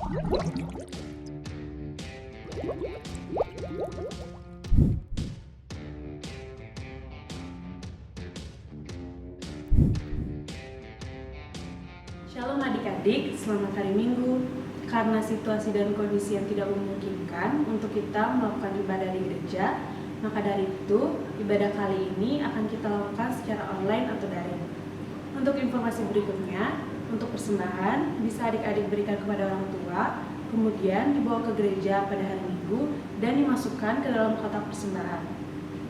Shalom adik-adik, selamat hari Minggu. Karena situasi dan kondisi yang tidak memungkinkan untuk kita melakukan ibadah di gereja, maka dari itu, ibadah kali ini akan kita lakukan secara online atau daring. Untuk informasi berikutnya, untuk persembahan bisa adik-adik berikan kepada orang tua, kemudian dibawa ke gereja pada hari Minggu dan dimasukkan ke dalam kotak persembahan.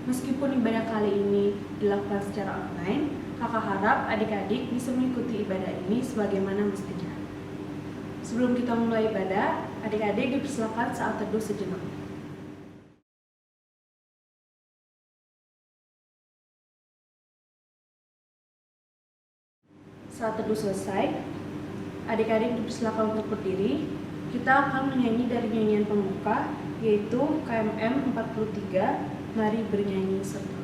Meskipun ibadah kali ini dilakukan secara online, kakak harap adik-adik bisa mengikuti ibadah ini sebagaimana mestinya. Sebelum kita mulai ibadah, adik-adik dipersilakan saat teduh sejenak. Saat teduh selesai, adik-adik dipersilakan untuk berdiri. Kita akan menyanyi dari nyanyian pembuka, yaitu KMM 43, Mari Bernyanyi Serta.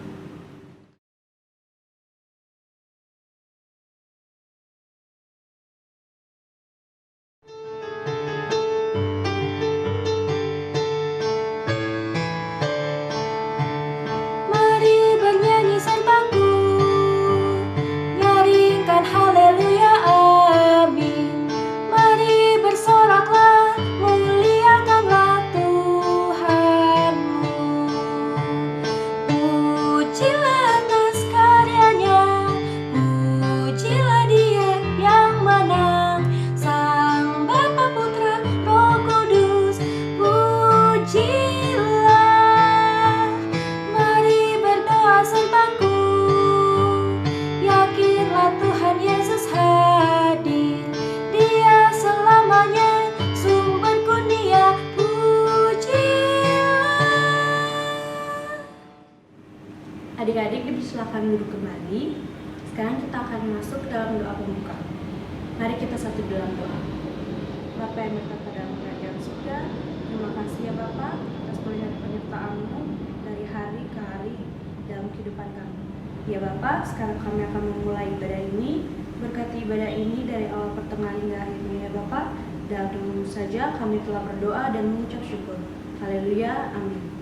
Adik-adik dipersilakan duduk kembali. Sekarang kita akan masuk dalam doa pembuka. Mari kita satu dalam doa. Bapa yang berkata dalam kerajaan surga, terima kasih ya Bapa atas melihat penyertaan-Mu dari hari ke hari dalam kehidupan kami. Ya Bapa, sekarang kami akan memulai ibadah ini. Berkati ibadah ini dari awal pertengahan hingga akhirnya ya Bapa. Dalam nama-Mu saja kami telah berdoa dan mengucap syukur. Haleluya, amin.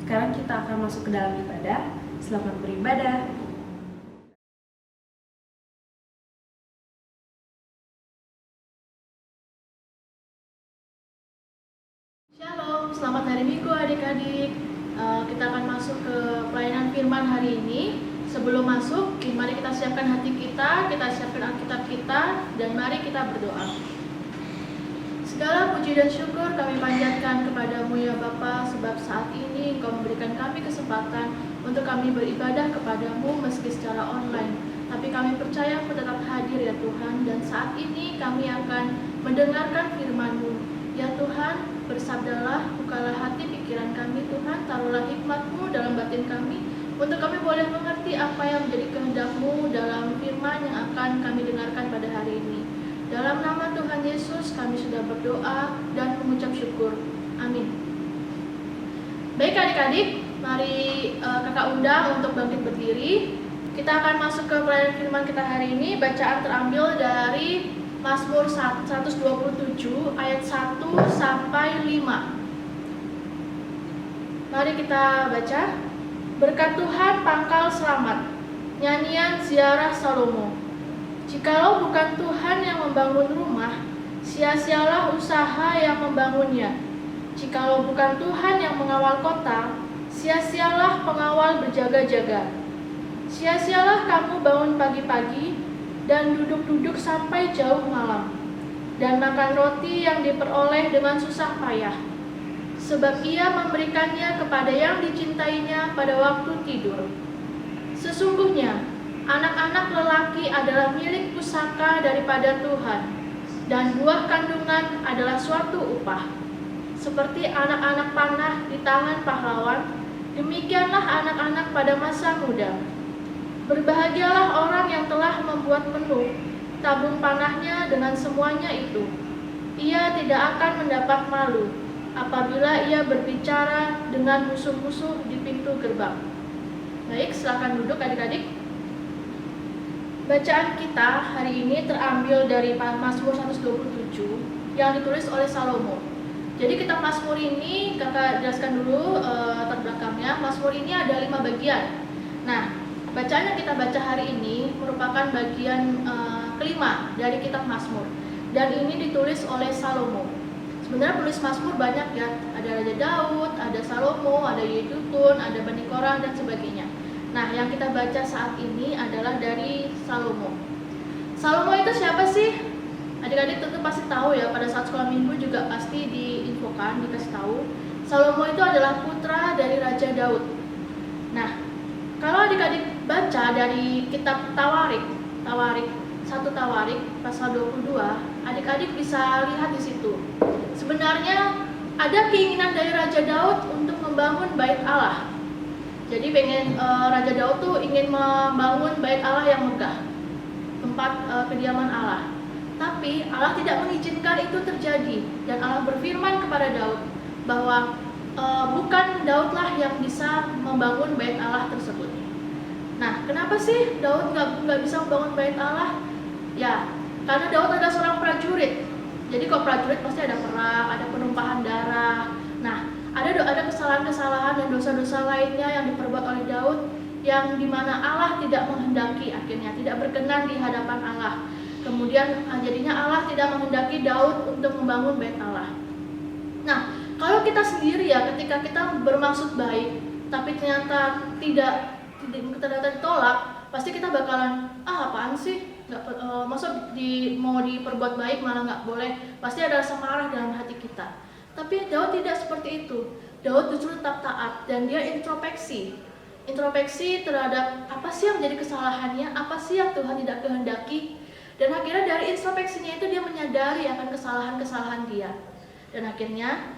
Sekarang kita akan masuk ke dalam ibadah. Selamat beribadah. Shalom, selamat hari Minggu adik-adik. Kita akan masuk ke pelayanan firman hari ini. Sebelum masuk, mari kita siapkan hati kita siapkan Alkitab kita, dan mari kita berdoa. Segala puji dan syukur kami panjatkan kepadamu ya Bapa, sebab saat ini Engkau memberikan kami kesempatan untuk kami beribadah kepadamu meski secara online. Tapi kami percaya Engkau tetap hadir ya Tuhan, dan saat ini kami akan mendengarkan firman-Mu. Ya Tuhan, bersabdalah, bukalah hati pikiran kami Tuhan, taruhlah hikmat-Mu dalam batin kami, untuk kami boleh mengerti apa yang menjadi kehendak-Mu dalam firman yang akan kami dengarkan pada hari ini. Dalam nama Tuhan Yesus kami sudah berdoa dan mengucap syukur. Amin. Baik adik-adik, mari kakak undang untuk bangkit berdiri. Kita akan masuk ke pelayanan firman kita hari ini. Bacaan terambil dari Mazmur 127 ayat 1 sampai 5. Mari kita baca. Berkat Tuhan pangkal selamat. Nyanyian ziarah Salomo. Jikalau bukan Tuhan yang membangun rumah, sia-sialah usaha yang membangunnya. Jikalau bukan Tuhan yang mengawal kota, sia-sialah pengawal berjaga-jaga. Sia-sialah kamu bangun pagi-pagi dan duduk-duduk sampai jauh malam, dan makan roti yang diperoleh dengan susah payah. Sebab ia memberikannya kepada yang dicintainya pada waktu tidur. Sesungguhnya, anak-anak lelaki adalah milik pusaka daripada Tuhan, dan buah kandungan adalah suatu upah. Seperti anak-anak panah di tangan pahlawan, demikianlah anak-anak pada masa muda. Berbahagialah orang yang telah membuat penuh tabung panahnya dengan semuanya itu. Ia tidak akan mendapat malu apabila ia berbicara dengan musuh-musuh di pintu gerbang. Baik, silakan duduk adik-adik. Bacaan kita hari ini terambil dari Mazmur 127 yang ditulis oleh Salomo. Jadi kitab Mazmur ini, kakak jelaskan dulu latar belakangnya. Mazmur ini ada 5 bagian. Nah, bacaan yang kita baca hari ini merupakan bagian kelima dari kitab Mazmur, dan ini ditulis oleh Salomo. Sebenarnya penulis Mazmur banyak ya, ada Raja Daud, ada Salomo, ada Yedutun, ada Bani Korah dan sebagainya. Nah, yang kita baca saat ini adalah dari Salomo. Salomo itu siapa sih? Adik-adik tentu pasti tahu ya, pada saat sekolah minggu juga pasti diinfokan, dikasih tahu. Salomo itu adalah putra dari Raja Daud. Nah, kalau adik-adik baca dari kitab Tawarik 1 Tawarik pasal 22, adik-adik bisa lihat di situ. Sebenarnya ada keinginan dari Raja Daud untuk membangun bait Allah. Jadi Raja Daud tuh ingin membangun bait Allah yang megah, tempat kediaman Allah. Tapi Allah tidak mengizinkan itu terjadi, dan Allah berfirman kepada Daud bahwa bukan Daudlah yang bisa membangun bait Allah tersebut. Nah, kenapa sih Daud nggak bisa membangun bait Allah? Ya, karena Daud adalah seorang prajurit. Jadi kalau prajurit pasti ada perang, ada penumpahan darah. Nah, ada kesalahan-kesalahan dan dosa-dosa lainnya yang diperbuat oleh Daud, yang dimana Allah tidak menghendaki, akhirnya tidak berkenan di hadapan Allah. Kemudian jadinya Allah tidak menghendaki Daud untuk membangun bait Allah. Nah, kalau kita sendiri ya, ketika kita bermaksud baik tapi ternyata ternyata ditolak, pasti kita bakalan apaan sih? Mau diperbuat baik malah nggak boleh. Pasti ada rasa marah dalam hati kita. Tapi Daud tidak seperti itu. Daud justru tetap taat, dan dia introspeksi terhadap apa sih yang menjadi kesalahannya, apa sih yang Tuhan tidak kehendaki. Dan akhirnya dari introspeksinya itu dia menyadari akan kesalahan-kesalahan dia. Dan akhirnya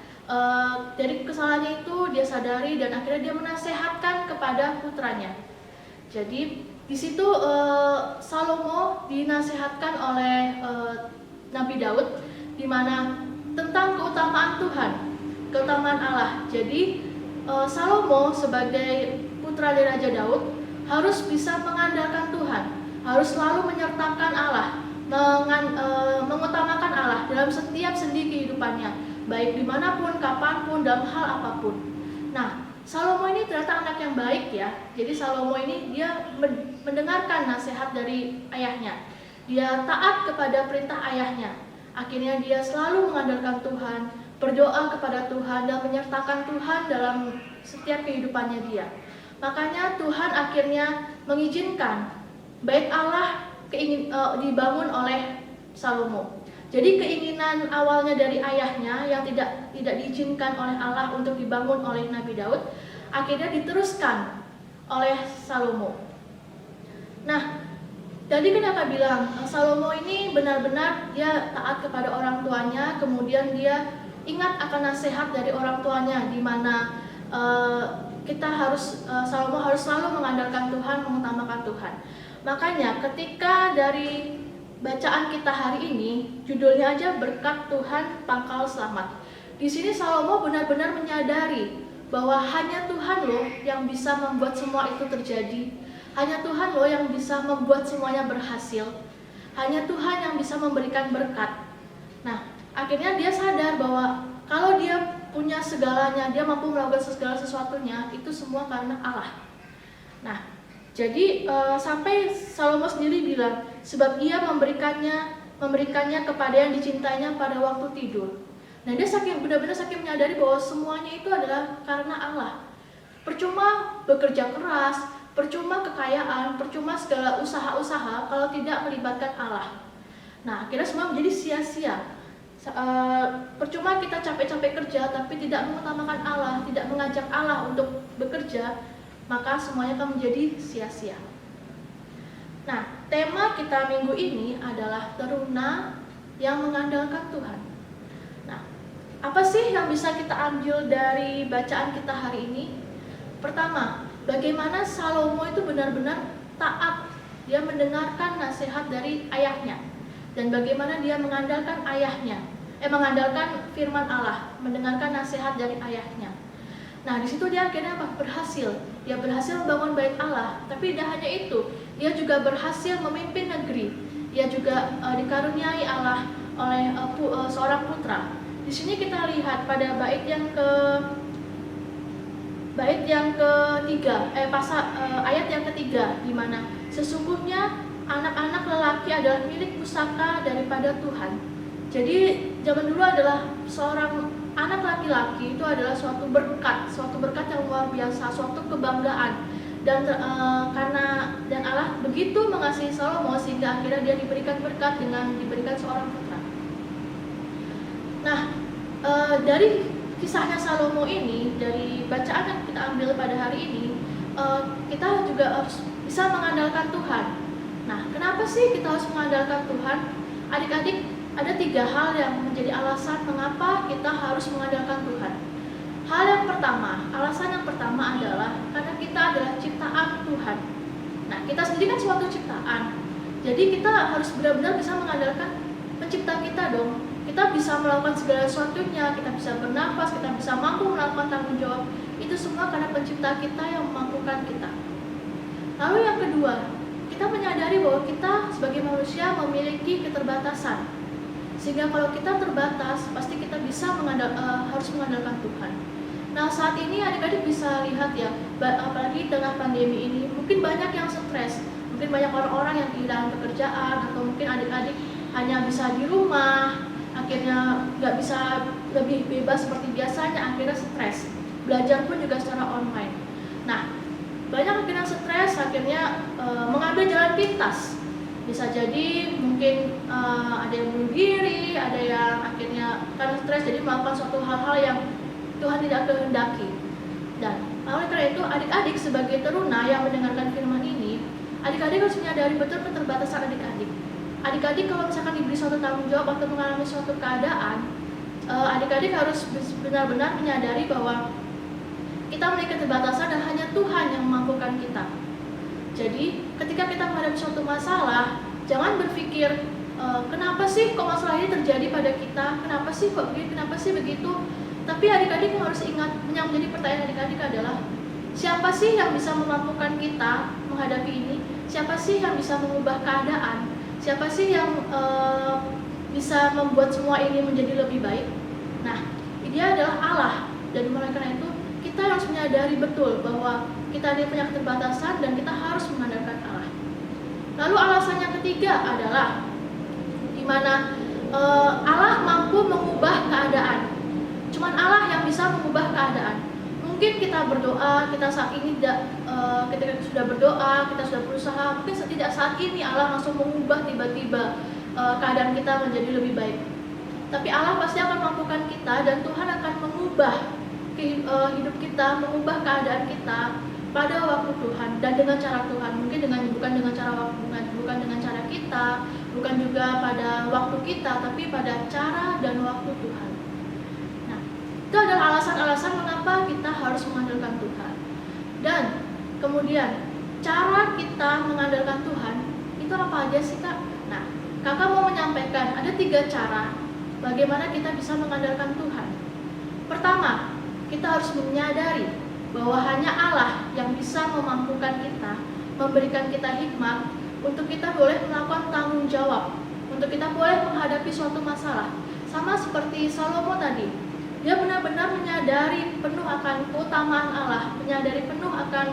dari kesalahannya itu dia sadari, dan akhirnya dia menasehatkan kepada putranya. Jadi di situ Salomo dinasehatkan oleh Nabi Daud, di mana tentang keutamaan Tuhan, keutamaan Allah. Jadi Salomo sebagai putra dari Raja Daud harus bisa mengandalkan Tuhan, harus selalu menyertakan Allah, mengutamakan Allah dalam setiap sendi kehidupannya, baik dimanapun, kapanpun, dalam hal apapun. Nah, Salomo ini ternyata anak yang baik ya. Jadi Salomo ini dia mendengarkan nasihat dari ayahnya. Dia taat kepada perintah ayahnya. Akhirnya dia selalu mengandalkan Tuhan, berdoa kepada Tuhan, dan menyertakan Tuhan dalam setiap kehidupannya dia. Makanya Tuhan akhirnya mengizinkan bait Allah dibangun oleh Salomo. Jadi keinginan awalnya dari ayahnya yang tidak diizinkan oleh Allah untuk dibangun oleh Nabi Daud, akhirnya diteruskan oleh Salomo. Nah, tadi kan kakak bilang Salomo ini benar-benar dia taat kepada orang tuanya, kemudian dia ingat akan nasihat dari orang tuanya, di mana Salomo harus selalu mengandalkan Tuhan, mengutamakan Tuhan. Makanya ketika dari bacaan kita hari ini, judulnya aja berkat Tuhan pangkal selamat. Di sini Salomo benar-benar menyadari bahwa hanya Tuhan loh yang bisa membuat semua itu terjadi. Hanya Tuhan loh yang bisa membuat semuanya berhasil. Hanya Tuhan yang bisa memberikan berkat. Nah, akhirnya dia sadar bahwa kalau dia punya segalanya, dia mampu melakukan segala sesuatunya, itu semua karena Allah. Nah, jadi sampai Salomo sendiri bilang, sebab ia memberikannya kepada yang dicintainya pada waktu tidur. Nah, dia benar-benar saking menyadari bahwa semuanya itu adalah karena Allah. Percuma bekerja keras, percuma kekayaan, percuma segala usaha-usaha kalau tidak melibatkan Allah. Nah, akhirnya semua menjadi sia-sia. Percuma kita capek-capek kerja tapi tidak mengutamakan Allah, tidak mengajak Allah untuk bekerja, maka semuanya akan menjadi sia-sia. Nah, tema kita minggu ini adalah teruna yang mengandalkan Tuhan. Nah, apa sih yang bisa kita ambil dari bacaan kita hari ini? Pertama, bagaimana Salomo itu benar-benar taat. Dia mendengarkan nasihat dari ayahnya. Dan bagaimana dia mengandalkan mengandalkan firman Allah, mendengarkan nasihat dari ayahnya. Nah, di situ dia akhirnya berhasil. Dia berhasil membangun bait Allah, tapi tidak hanya itu, dia juga berhasil memimpin negeri. Dia juga dikaruniai Allah oleh seorang putra. Di sini kita lihat pada bait yang ketiga, ayat yang ketiga, di mana sesungguhnya anak-anak lelaki adalah milik pusaka daripada Tuhan. Jadi zaman dulu adalah seorang anak laki-laki itu adalah suatu berkat yang luar biasa, suatu kebanggaan. Dan Allah begitu mengasihi Salomo sehingga akhirnya dia diberikan berkat dengan diberikan seorang putra. Nah, dari kisahnya Salomo ini, dari bacaan yang kita ambil pada hari ini, kita juga harus bisa mengandalkan Tuhan. Nah, kenapa sih kita harus mengandalkan Tuhan? Adik-adik, ada 3 hal yang menjadi alasan mengapa kita harus mengandalkan Tuhan. Alasan yang pertama adalah karena kita adalah ciptaan Tuhan. Nah, kita sendiri kan suatu ciptaan. Jadi kita harus benar-benar bisa mengandalkan pencipta kita dong. Kita bisa melakukan segala sesuatunya, kita bisa bernafas, kita bisa mampu melakukan tanggung jawab. Itu semua karena pencipta kita yang memampukan kita. Lalu yang kedua, kita menyadari bahwa kita sebagai manusia memiliki keterbatasan. Sehingga kalau kita terbatas, pasti kita bisa harus mengandalkan Tuhan. Nah, saat ini adik-adik bisa lihat ya, apalagi tengah pandemi ini, mungkin banyak yang stres, mungkin banyak orang-orang yang kehilangan pekerjaan, atau mungkin adik-adik hanya bisa di rumah, akhirnya nggak bisa lebih bebas seperti biasanya, akhirnya stres. Belajar pun juga secara online. Nah, banyak akhirnya stres, akhirnya mengambil jalan pintas. Bisa jadi mungkin ada yang bunuh diri, ada yang akhirnya karena stres jadi melakukan suatu hal-hal yang Tuhan tidak kehendaki. Dan oleh karena itu, adik-adik sebagai teruna yang mendengarkan firman ini, adik-adik harus menyadari betul keterbatasan adik-adik. Adik-adik kalau misalkan diberi suatu tanggung jawab atau mengalami suatu keadaan, adik-adik harus benar-benar menyadari bahwa kita memiliki keterbatasan dan hanya Tuhan yang memampukan kita. Jadi ketika kita menghadapi suatu masalah, jangan berpikir kenapa sih kok masalah ini terjadi pada kita, kenapa sih kok begini, kenapa sih begitu. Tapi adik-adik yang harus ingat, yang menjadi pertanyaan adik-adik adalah siapa sih yang bisa memampukan kita menghadapi ini, siapa sih yang bisa mengubah keadaan, siapa sih yang bisa membuat semua ini menjadi lebih baik. Nah, dia adalah Allah. Dan oleh karena itu kita harus menyadari betul bahwa kita ini punya keterbatasan dan kita harus mengandalkan Allah. Lalu alasan yang ketiga adalah di mana Allah mampu mengubah keadaan. Cuman Allah yang bisa mengubah keadaan. Mungkin kita berdoa, kita saat ini ketika sudah berdoa, kita sudah berusaha, mungkin tidak saat ini Allah langsung mengubah tiba-tiba keadaan kita menjadi lebih baik. Tapi Allah pasti akan mampukan kita dan Tuhan akan mengubah hidup kita, mengubah keadaan kita pada waktu Tuhan dan dengan cara Tuhan. Mungkin bukan dengan cara kita, bukan juga pada waktu kita, tapi pada cara dan waktu Tuhan. Nah, itu adalah alasan-alasan mengapa kita harus mengandalkan Tuhan. Dan kemudian cara kita mengandalkan Tuhan itu apa aja sih, Kak? Nah, Kakak mau menyampaikan ada 3 cara bagaimana kita bisa mengandalkan Tuhan. Pertama, kita harus menyadari bahwa hanya Allah yang bisa memampukan kita, memberikan kita hikmat untuk kita boleh melakukan tanggung jawab, untuk kita boleh menghadapi suatu masalah. Sama seperti Salomo tadi, dia benar-benar menyadari penuh akan keutamaan Allah, menyadari penuh akan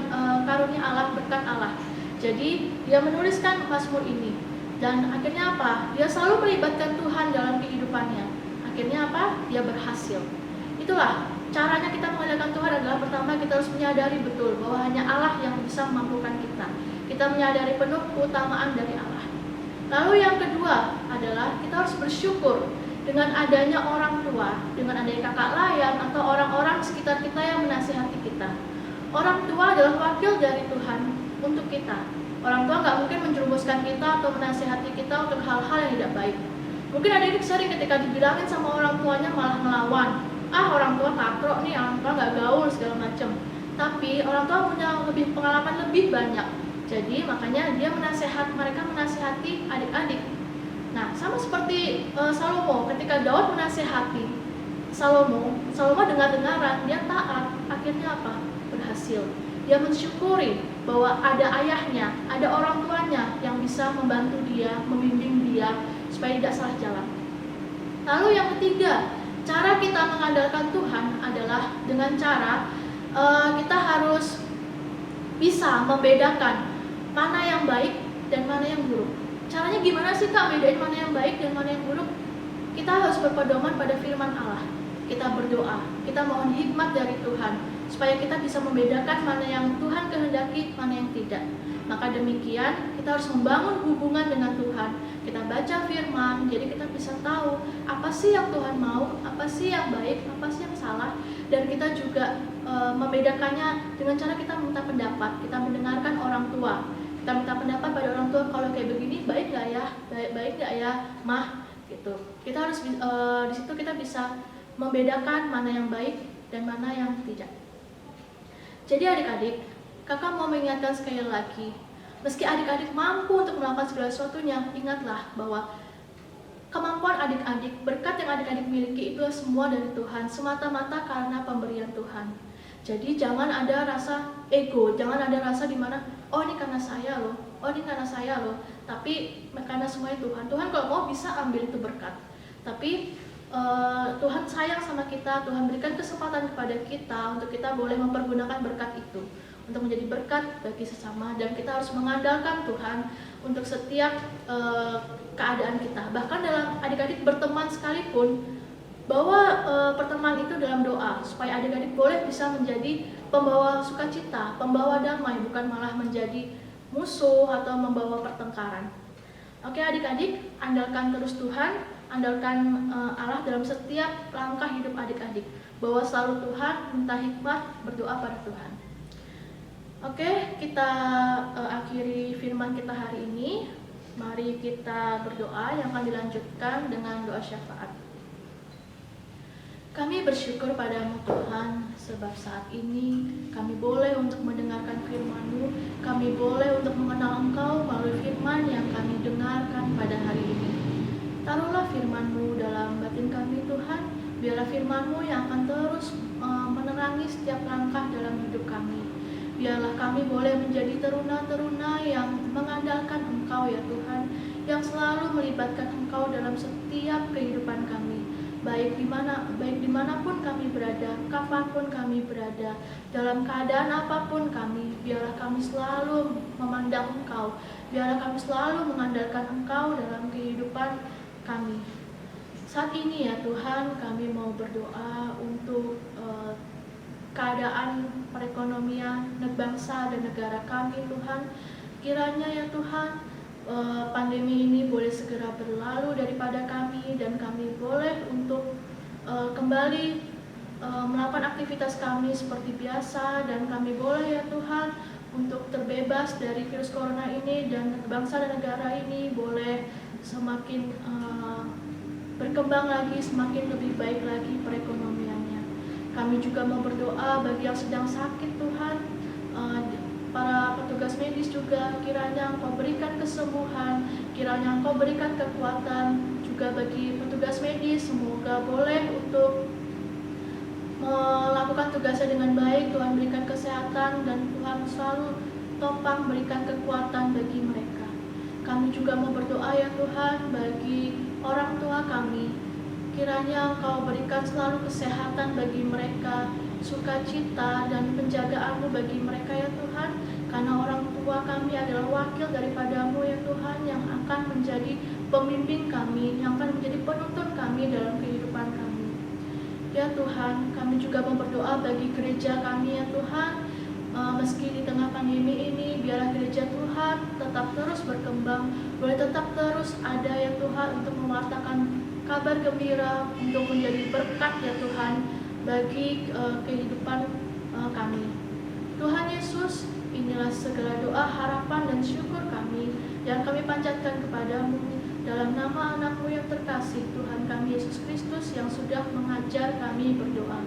karunia Allah, berkat Allah. Jadi dia menuliskan Mazmur ini. Dan akhirnya apa? Dia selalu melibatkan Tuhan dalam kehidupannya. Akhirnya apa? Dia berhasil. Itulah caranya kita mengandalkan Tuhan adalah pertama kita harus menyadari betul bahwa hanya Allah yang bisa memampukan kita. Kita menyadari penuh keutamaan dari Allah. Lalu yang kedua adalah kita harus bersyukur dengan adanya orang tua, dengan adanya kakak layan atau orang-orang sekitar kita yang menasihati kita. Orang tua adalah wakil dari Tuhan untuk kita. Orang tua nggak mungkin menjerumuskan kita atau menasihati kita untuk hal-hal yang tidak baik. Mungkin adik-adik sering ketika dibilangin sama orang tuanya malah ngelawan. Orang tua katrok nih, orang tua nggak gaul segala macam. Tapi orang tua punya pengalaman lebih banyak. Jadi makanya mereka menasihati adik-adik. Nah, sama seperti Salomo, ketika Daud menasihati Salomo dengar-dengaran, dia taat, akhirnya apa? Berhasil. Dia mensyukuri bahwa ada ayahnya, ada orang tuanya yang bisa membantu dia, membimbing dia supaya tidak salah jalan. Lalu yang ketiga, cara kita mengandalkan Tuhan adalah dengan cara kita harus bisa membedakan mana yang baik dan mana yang buruk. Caranya gimana sih Kak bedain mana yang baik dan mana yang buruk? Kita harus berpedoman pada firman Allah. Kita berdoa, kita mohon hikmat dari Tuhan supaya kita bisa membedakan mana yang Tuhan kehendaki, mana yang tidak. Maka demikian kita harus membangun hubungan dengan Tuhan. Kita baca firman, jadi kita bisa tahu apa sih yang Tuhan mau, apa sih yang baik, apa sih yang salah. Dan kita juga membedakannya dengan cara kita minta pendapat, kita mendengarkan orang tua. Kita minta pendapat pada orang tua, kalau kayak begini baik nggak ya, baik nggak ya, mah, gitu. Kita harus di situ kita bisa membedakan mana yang baik dan mana yang tidak. Jadi adik-adik, kakak mau mengingatkan sekali lagi, meski adik-adik mampu untuk melakukan segala sesuatunya, ingatlah bahwa kemampuan adik-adik, berkat yang adik-adik miliki itu semua dari Tuhan, semata-mata karena pemberian Tuhan. Jadi jangan ada rasa ego, jangan ada rasa dimana, oh ini karena saya loh, oh ini karena saya loh. Tapi karena semuanya Tuhan. Tuhan kalau mau bisa ambil itu berkat. Tapi Tuhan sayang sama kita, Tuhan berikan kesempatan kepada kita untuk kita boleh mempergunakan berkat itu untuk menjadi berkat bagi sesama, dan kita harus mengandalkan Tuhan untuk setiap keadaan kita. Bahkan dalam adik-adik berteman sekalipun, bawa pertemuan itu dalam doa supaya adik-adik boleh bisa menjadi pembawa sukacita, pembawa damai, bukan malah menjadi musuh atau membawa pertengkaran. Oke adik-adik, andalkan terus Tuhan, andalkan Allah dalam setiap langkah hidup adik-adik. Bawa selalu Tuhan, minta hikmat, berdoa pada Tuhan. Oke, kita akhiri firman kita hari ini. Mari kita berdoa yang akan dilanjutkan dengan doa syafaat. Kami bersyukur padamu Tuhan, sebab saat ini kami boleh untuk mendengarkan firman-Mu, kami boleh untuk mengenal Engkau melalui firman yang kami dengarkan pada hari ini. Taruhlah firman-Mu dalam batin kami Tuhan, biarlah firman-Mu yang akan terus menerangi setiap langkah dalam hidup kami. Biarlah kami boleh menjadi teruna-teruna yang mengandalkan Engkau ya Tuhan, yang selalu melibatkan Engkau dalam setiap kehidupan kami. Baik dimanapun kami berada, kapanpun kami berada, dalam keadaan apapun kami, biarlah kami selalu memandang Engkau, biarlah kami selalu mengandalkan Engkau dalam kehidupan kami. Saat ini ya Tuhan, kami mau berdoa untuk keadaan perekonomian bangsa dan negara kami Tuhan. Kiranya ya Tuhan, pandemi ini boleh segera berlalu daripada kami, dan kami boleh untuk kembali melakukan aktivitas kami seperti biasa, dan kami boleh ya Tuhan untuk terbebas dari virus corona ini, dan bangsa dan negara ini boleh semakin berkembang lagi, semakin lebih baik lagi perekonomiannya. Kami juga mau berdoa bagi yang sedang sakit Tuhan, para petugas medis juga, kiranya Engkau berikan kesembuhan, kiranya Engkau berikan kekuatan juga bagi petugas medis, semoga boleh untuk melakukan tugasnya dengan baik. Tuhan berikan kesehatan, dan Tuhan selalu topang berikan kekuatan bagi mereka. Kami juga mau berdoa ya Tuhan bagi orang tua kami, kiranya Engkau berikan selalu kesehatan bagi mereka, sukacita dan penjagaan-Mu bagi mereka ya Tuhan, karena orang tua kami adalah wakil daripada-Mu ya Tuhan, yang akan menjadi pembimbing kami, yang akan menjadi penuntun kami dalam kehidupan kami. Ya Tuhan, kami juga mau berdoa bagi gereja kami ya Tuhan, meski di tengah pandemi ini, biarlah gereja Tuhan tetap terus berkembang, boleh tetap terus ada ya Tuhan untuk mewartakan kabar gembira, untuk menjadi berkat ya Tuhan bagi kehidupan kami. Tuhan Yesus, inilah segala doa, harapan dan syukur kami yang kami panjatkan kepadamu dalam nama anakmu yang terkasih, Tuhan kami Yesus Kristus, yang sudah mengajar kami berdoa.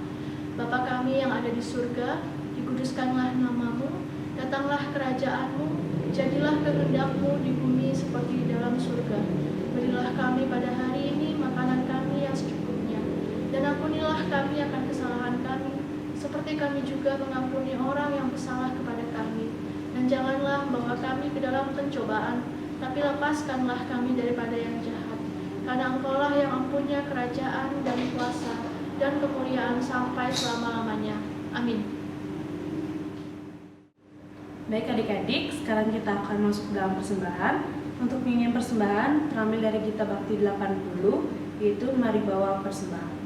Bapa kami yang ada di surga, dikuduskanlah namamu, datanglah kerajaanmu, jadilah kehendak-Mu di bumi seperti di dalam surga. Berilah kami pada hari ini makanan kami yang secukupnya, dan ampunilah kami akan kesalahan kami, seperti kami juga mengampuni orang yang bersalah kepada kami. Dan janganlah bawa kami ke dalam pencobaan, tapi lepaskanlah kami daripada yang jahat. karena Engkaulah yang mempunyai kerajaan dan kuasa dan kemuliaan sampai selama-lamanya. Amin. Baik adik-adik, sekarang kita akan masuk dalam persembahan. Untuk nyanyian persembahan terambil dari Gita Bakti 80, yaitu Mari Bawa Persembahan.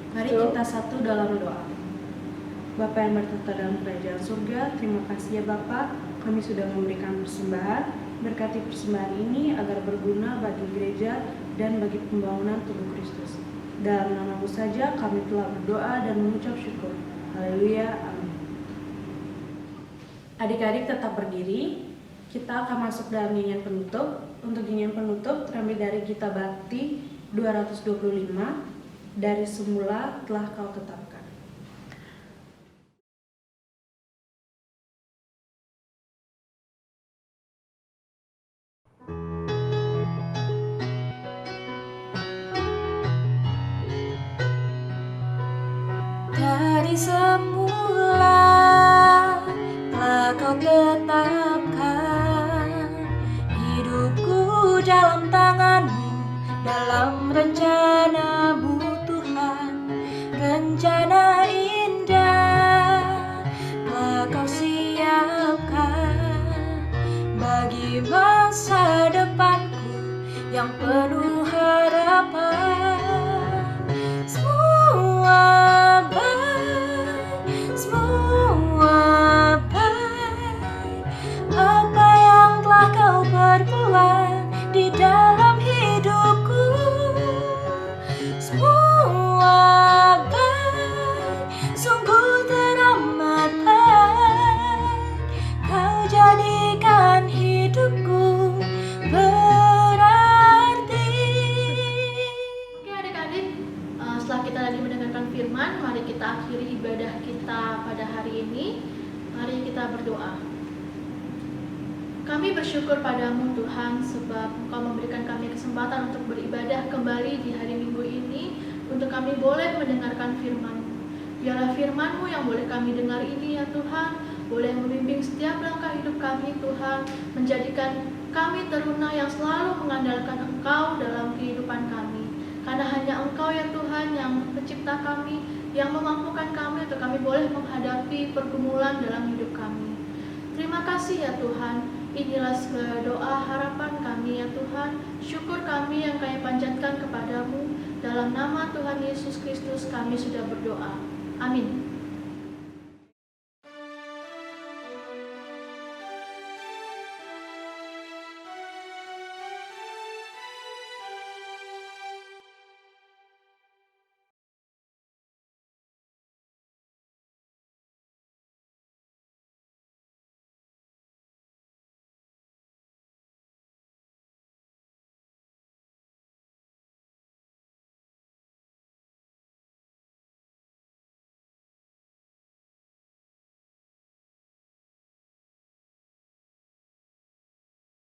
Mari kita satu dalam doa. Bapa yang bertata dalam kerajaan surga, terima kasih ya Bapa, kami sudah memberikan persembahan. Berkati persembahan ini agar berguna bagi gereja dan bagi pembangunan tubuh Kristus. Dalam nama-Mu saja kami telah berdoa dan mengucap syukur. Haleluya, amin. Adik-adik tetap berdiri. Kita akan masuk dalam nyanyian penutup. Untuk nyanyian penutup terambil dari Gita Bakti 225, dari semula telah Kau tetapkan. Dari semula telah Kau tetapkan hidupku dalam tangan-Mu, dalam rencana-Mu Tuhan. Rencana indah telah Kau siapkan bagi masa depanku yang penuh harapan. Semua baik, apa yang telah Kau perbuat di dalam hidupku. Semua baik, sungguh teramat baik. Kau jadikan hidupku berarti. Oke adik-adik, setelah kita tadi mendengarkan firman, mari kita akhiri ibadah kita pada hari ini. Mari kita berdoa. Kami bersyukur padamu Tuhan, sebab Engkau memberikan kami kesempatan untuk beribadah kembali di hari Minggu ini, untuk kami boleh mendengarkan firman-Mu. Biarlah firman-Mu yang boleh kami dengar ini ya Tuhan, boleh membimbing setiap langkah hidup kami Tuhan, menjadikan kami teruna yang selalu mengandalkan Engkau dalam kehidupan kami. Karena hanya Engkau ya Tuhan yang pencipta kami, yang memampukan kami untuk kami boleh menghadapi pergumulan dalam hidup kami. Terima kasih ya Tuhan, inilah segala doa harapan kami ya Tuhan. Syukur kami yang kami panjatkan kepadamu. Dalam nama Tuhan Yesus Kristus kami sudah berdoa. Amin.